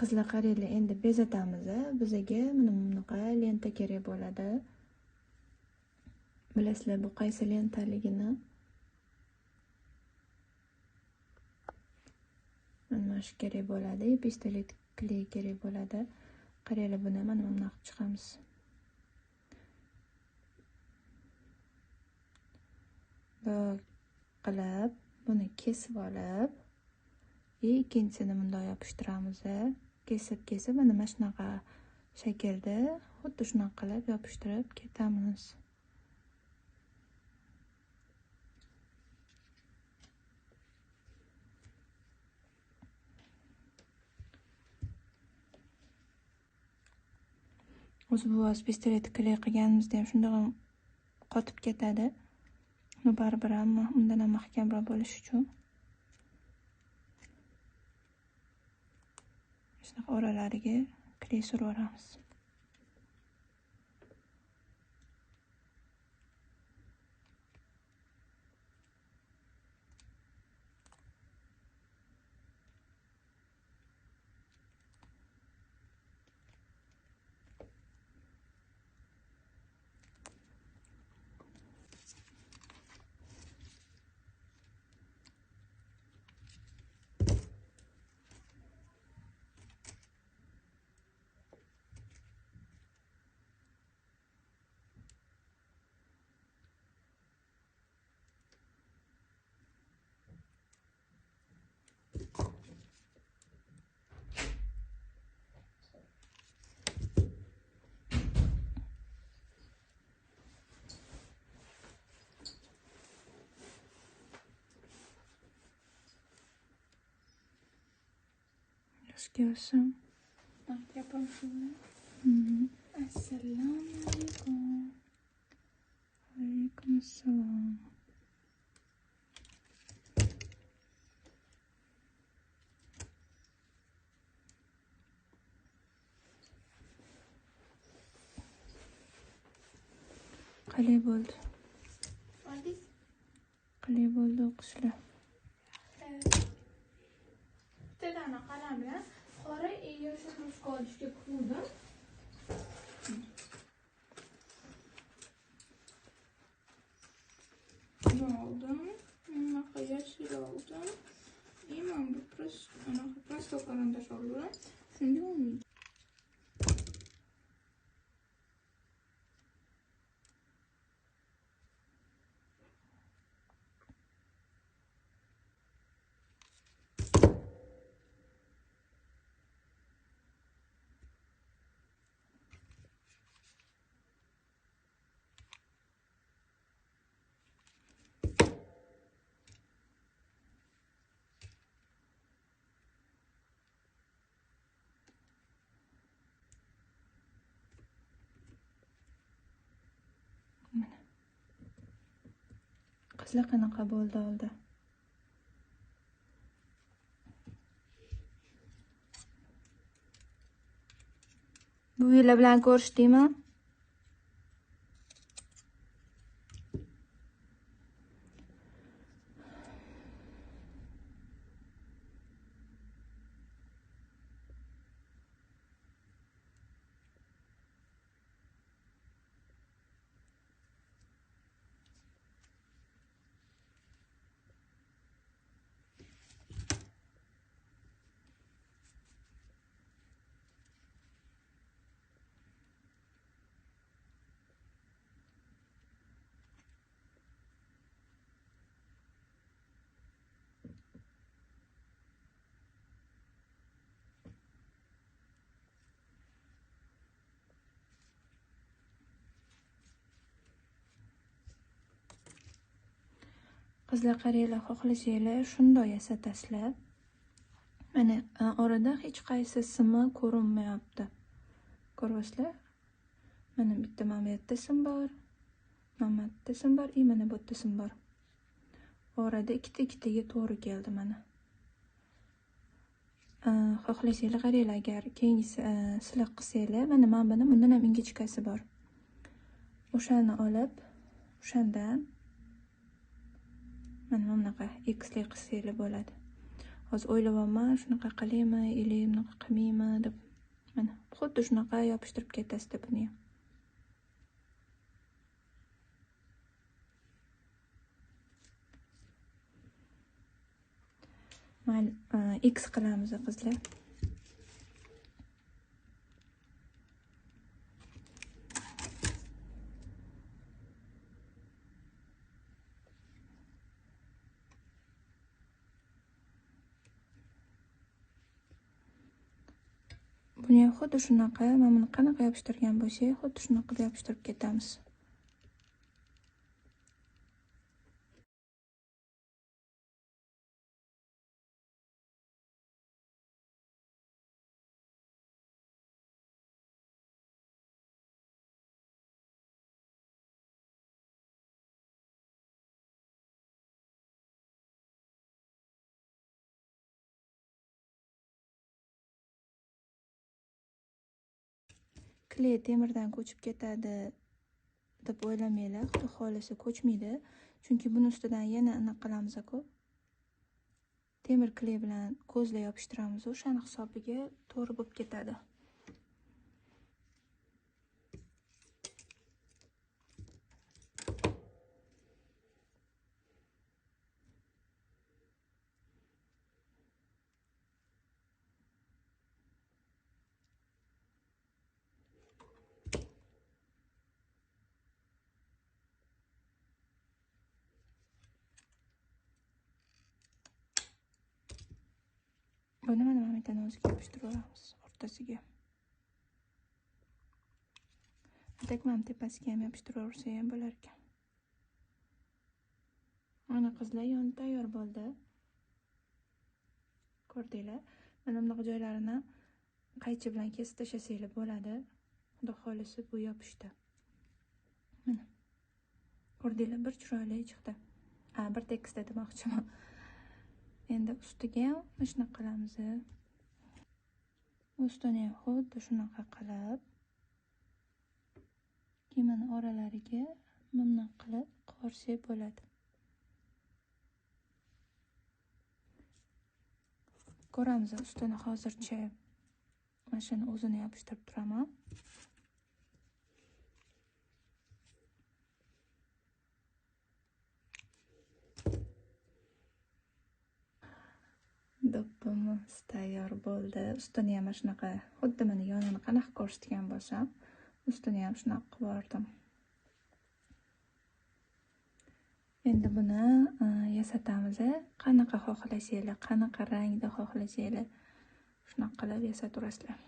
Qizlar qaranglar, endi bezatamiz. Bizaga mana bunaqa lenta kerak bo'ladi. Bilasizlar bu qaysi lentaligini? Mana shu kerak bo'ladi, pistolet kley kerak bo'ladi. Qaranglar, buni mana bunday qilib chiqamiz. Bu qilib, buni kesib olib, ikkinchisini bunday yopishtiramiz. Kesib mana shunaqa shaklda, xuddi shunaqa qilib yopishtirib ketamiz. O'zi bu pistolet kley qilganimizda ham shunday qotib ketadi. Baribir ham undan ham mahkamroq bo'lish uchun shunaqa oralariga kley surib yuboramiz. Görsün. Bak yapalım şimdi. Esselamu Aleyküm. Aleykümselam. Qalay bo'ldi? Oldiz? Qalay bo'ldi o'qishlar? Bittadani qalam bilan qora yoshil ruchka olishga quvdim. Bunu oldim. Bunaqa yashil oldim. Mana bu prosto karandash oldim. Shunga olmaydi. Qizlar qanaqa bo'ldi oldi? Buvinglar bilan ko'rishdingmi? Qizlar qaranglar, xohlasanglar shunday yasatasizlar. Mana orada hech qaysi simi ko'rinmayapti. Ko'ryapsizlar? Mana bitta mana bu yerda sim bor, mana bu yerda sim bor, mana bu yerda sim bor. Orada ikkitaga to'g'ri keldi mana. Xohlasanglar qaranglar, agar keyingisi sizlar qilsanglar, mana buni bundan ham ingichkasi bor. O'shani olib, o'shandan mana bunaqa X'li qilsanglar bo'ladi. hozir o'ylayapman, shunaqa qilaymi, ili bunaqa qilmaymi deb. Mana xuddi shunaqa yopishtirib ketasizda buni ham. Mayli, X qilamiz qizlar. Buni ham xuddi shunaqa, mana buni qanaqa yopishtirgan bo'lsak, xuddi shunaqa qilib yopishtirib ketamiz. Kley temirdan ko'chib ketadi deb o'ylamanglar, xudo xohlasa ko'chmaydi. Chunki buni ustidan yana anaqa qilamiz-ku. Temir kley bilan ko'zla yopishtiramiz, o'shani hisobiga to'g'ri bo'lib ketadi. Buni mana bittadan o'ziga yopishtiramiz o'rtasiga. Tekmam tepasiga ham yopishtirsa ham bo'lar ekan. Mana qizlar yoni tayyor bo'ldi. Ko'rdinglar? Mana bunaqa joylarini qaychi bilan kesib tashlasanglar bo'ladi. Xudo xohlasa bu yopishdi. Mana. Ko'rdinglar, bir chiroyli chiqdi. Bir tekisda demoqchiman. Endi ustiga ham mana shunaqa qilamiz. Ustini ham xuddi shunaqa qilib, keyin oralariga bunday qilib qo'ysak bo'ladi. Ko'ramiz, ustini hozircha mana shuni o'zini yopishtirib turaman. Doppimiz tayyor bo'ldi. Ustini ham shunaqa, xuddi mana yonini qanaqa ko'rsatgan bo'lsam, ustini ham shunaqa qilib yubordim. Endi buni yasatamiz. Qanaqa xohlasanglar, qanaqa rangda xohlasanglar, shunaqa qilib yasaturasizlar.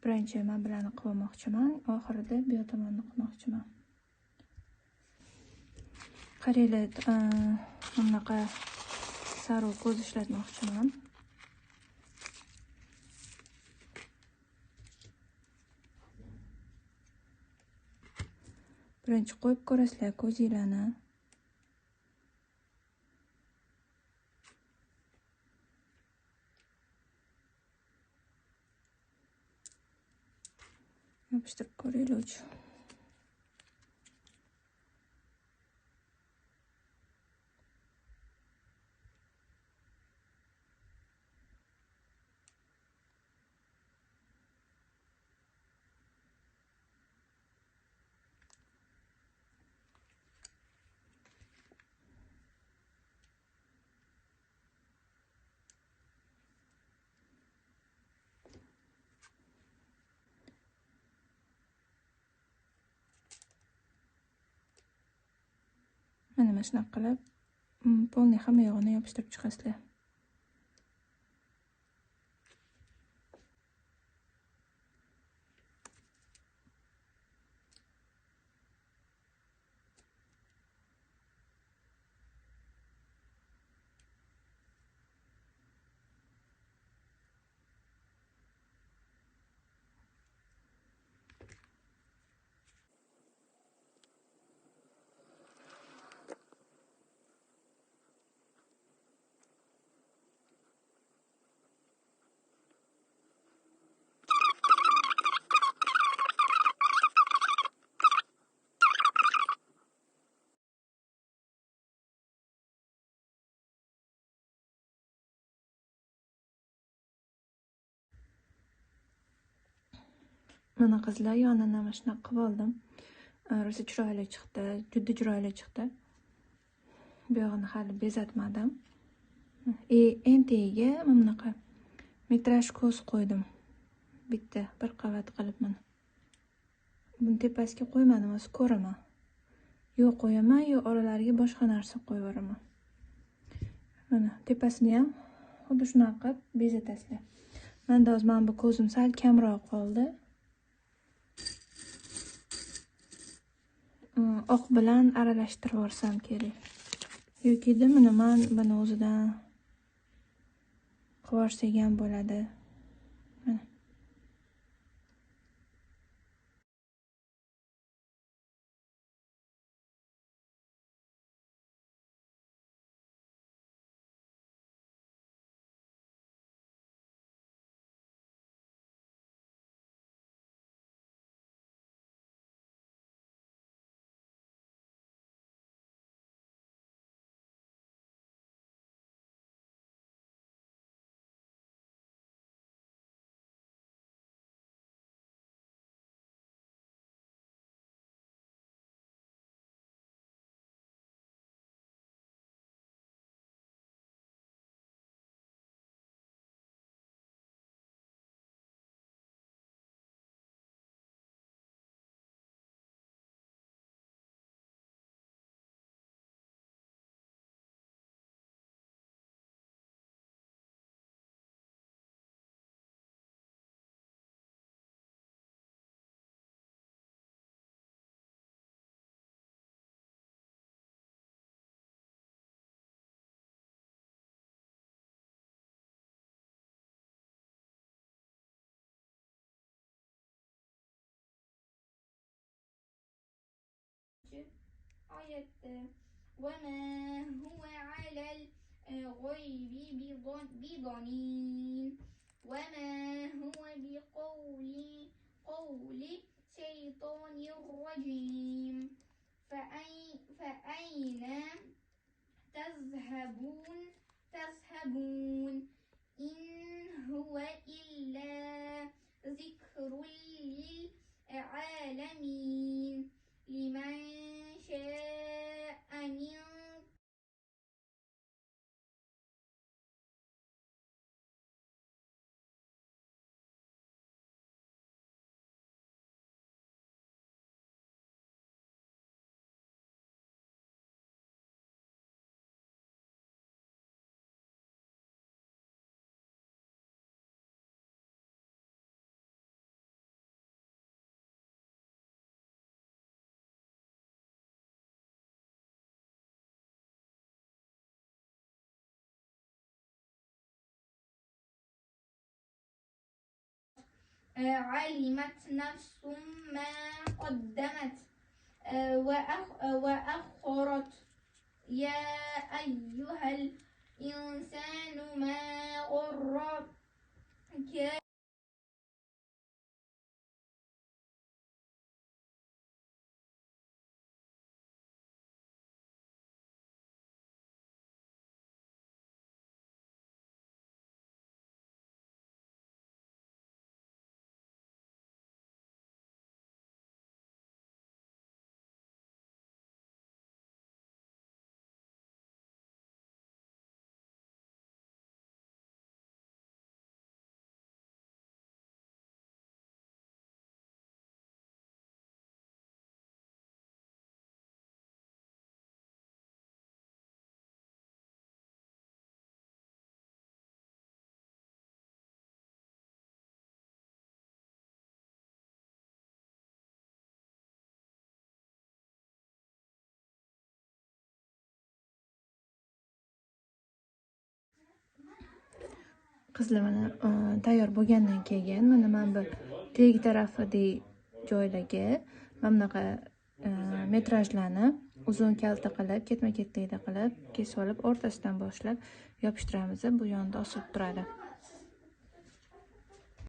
Birinchi men bilan qilmoqchiman, oxirida bu tomonni qilmoqchiman. Qaranglar, bunaqa sariq ko'z ishlatmoqchiman. Birinchi qo'yib ko'rasizlar ko'zinglarni. Yopishtirib ko'ringlar. Mana shunaqa qilib, polni hamma yog'ini yopishtirib chiqasizlar. Mana qizlar yonini mana shunaqa qilib oldim. Rosa chiroyli chiqdi, juda chiroyli chiqdi. Bu yog'ini hali bezatmadim. Entiga mana bunaqa metraj ko'z qo'ydim. Bitta bir qavat qilib mana. Buni tepasiga qo'ymadim, o'zi ko'raman. Yo qo'yaman, yo oralariga boshqa narsa qo'yib yuboraman. Mana tepasini ham xuddi shunaqa qilib bezatasizlar. Menda hozir mana bu ko'zim sal kamroq qoldi. Oq bilan aralashtirib yuborsam kerak. Yoki mana men buni o'zidan qilib yuborsak ham bo'ladi. Mana. آية وما هو على الغيب بضنين وما هو بقول شيطان رجيم فأين تذهبون إن هو إلا ذكر للعالمين لمن شاء منكم علمت نفس ما قدمت وأخرت يا أيها الإنسان ما غرك Qizlar mana tayyor bo'lgandan keyin mana men bu teg tarafidagi joylarga mana bunaqa metrajlarni uzun kalta qilib, ketma-ketlikda qilib, kesib olib, o'rtasidan boshlab yopishtiramiz. Bu yonda osilib turadi.